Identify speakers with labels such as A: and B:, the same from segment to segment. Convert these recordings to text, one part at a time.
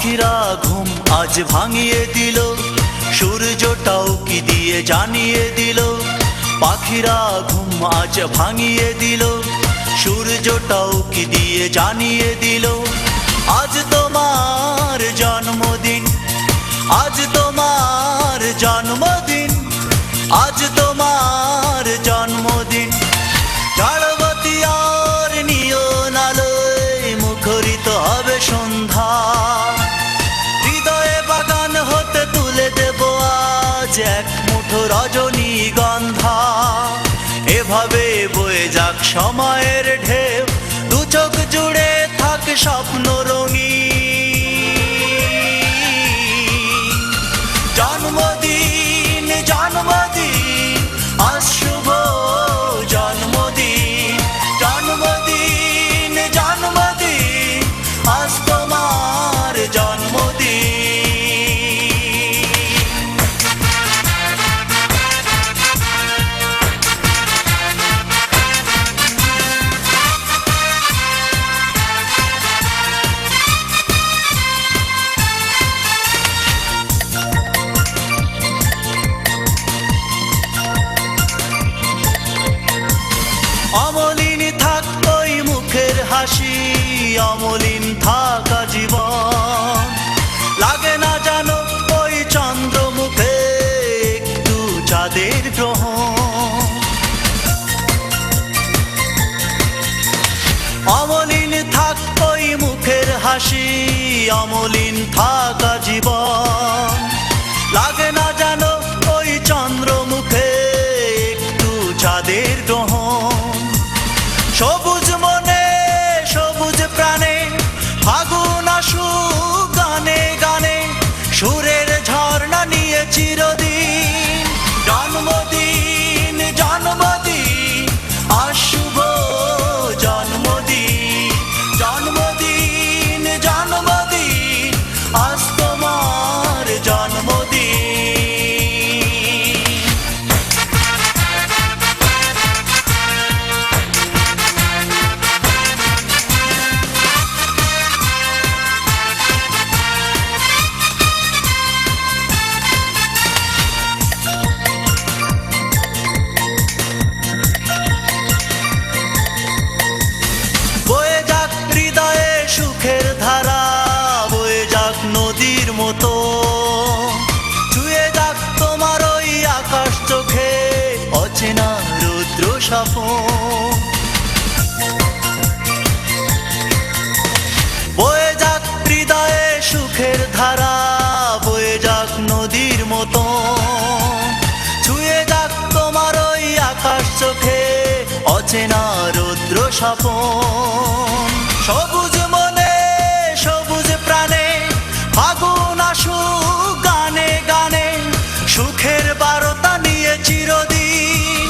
A: পাখিরা ঘুম আজ ভাঙিয়ে দিল, সূর্যটাও কি দিয়ে জানিয়ে দিল। পাখিরা ঘুম আজ ভাঙিয়ে দিল, সূর্যটাও কি দিয়ে জানিয়ে দিল। আজ তোমার জন্মদিন, আজ তোমার জন্মদিন, আজ তোমার জন্মদিন। ঝাড়বাতি আর নিয়ন আলোয় মুখরিত হবে সন্ধ্যা, হৃদয়ে বাগান হতে তুলে দেব আজ এক মুঠো রজনীগন্ধা। এভাবে বয়ে যাক সময়ের ঢেউ, দু চোখ জুড়ে থাক স্বপ্ন রঙিন। জন্মদিন জন্মদিন আজ শুভ জন্মদিন, জন্মদিন জন্মদিন আজ তোমার জন্মদিন। অমলিন থাক ওই মুখের হাসি, অমলিন থাকা জীবন। লাগে না জানো ওই চন্দ্রমুখে একটু চাঁদের গ্রহণ। অমলিন থাক ওই মুখের হাসি, অমলিন থাকা জীবন। লাগে না জানো ওই চন্দ্রমুখে একটু চাঁদের গ্রহণ। সবুজ মনে সবুজ প্রাণে ফাগুন আসুক গানে গানে, সুরের ঝর্ণা নিয়ে চিরদিন। জন্মদিন জন্মদিন আজ শুভ জন্মদিন, জন্মদিন জন্মদিন আজ তোমার জন্মদিন। বয়ে যাক হৃদয়ে সুখের ধারা, বয়ে যাক নদীর মতো, ছুঁয়ে যাক তোমার ওই আকাশ চোখে অচেনা রুদ্র স্বপন। বয়ে যাক হৃদয়ে সুখের ধারা, বয়ে যাক নদীর মতো, ছুঁয়ে যাক তোমার ওই আকাশ চোখে অচেনা রুদ্র স্বপন। সবুজ মনে সবুজ প্রাণে ফাগুন আসুক গানে গানে, সুখের বার্তা নিয়ে চিরদিন।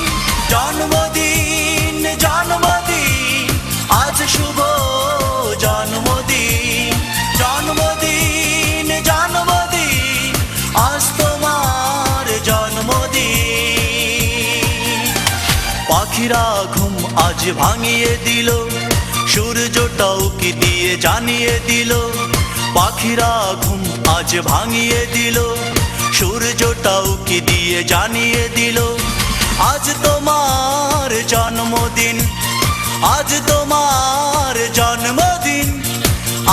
A: জন্মদিন জন্মদিন আজ শুভ জন্মদিন, জন্মদিন জন্মদিন আজ তোমার জন্মদিন। পাখিরা ঘুম আজ ভাঙিয়ে দিল, সূর্যটাও কি দিয়ে জানিয়ে দিল। পাখিরা ঘুম আজ ভাঙিয়ে দিল, সূর্যটাও কি দিয়ে জানিয়ে দিল। আজ তোমার জন্মদিন, আজ তোমার জন্মদিন,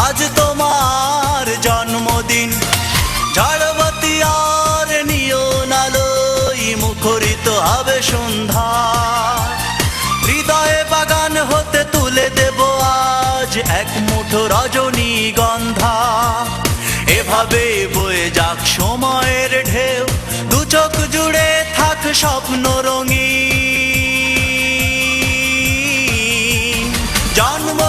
A: আজ তোমার জন্মদিন। ঝাড়বাতি আর নিয়ন আলোয় মুখরিত হবে সন্ধ্যা, হৃদয়ে বাগান হতে তুলে দেব আজ এক মুঠো রজনীগন্ধা। এভাবে বয়ে যাক সময়ের ঢেউ, দু চোখ জুড়ে থাক স্বপ্ন রঙিন। জন্ম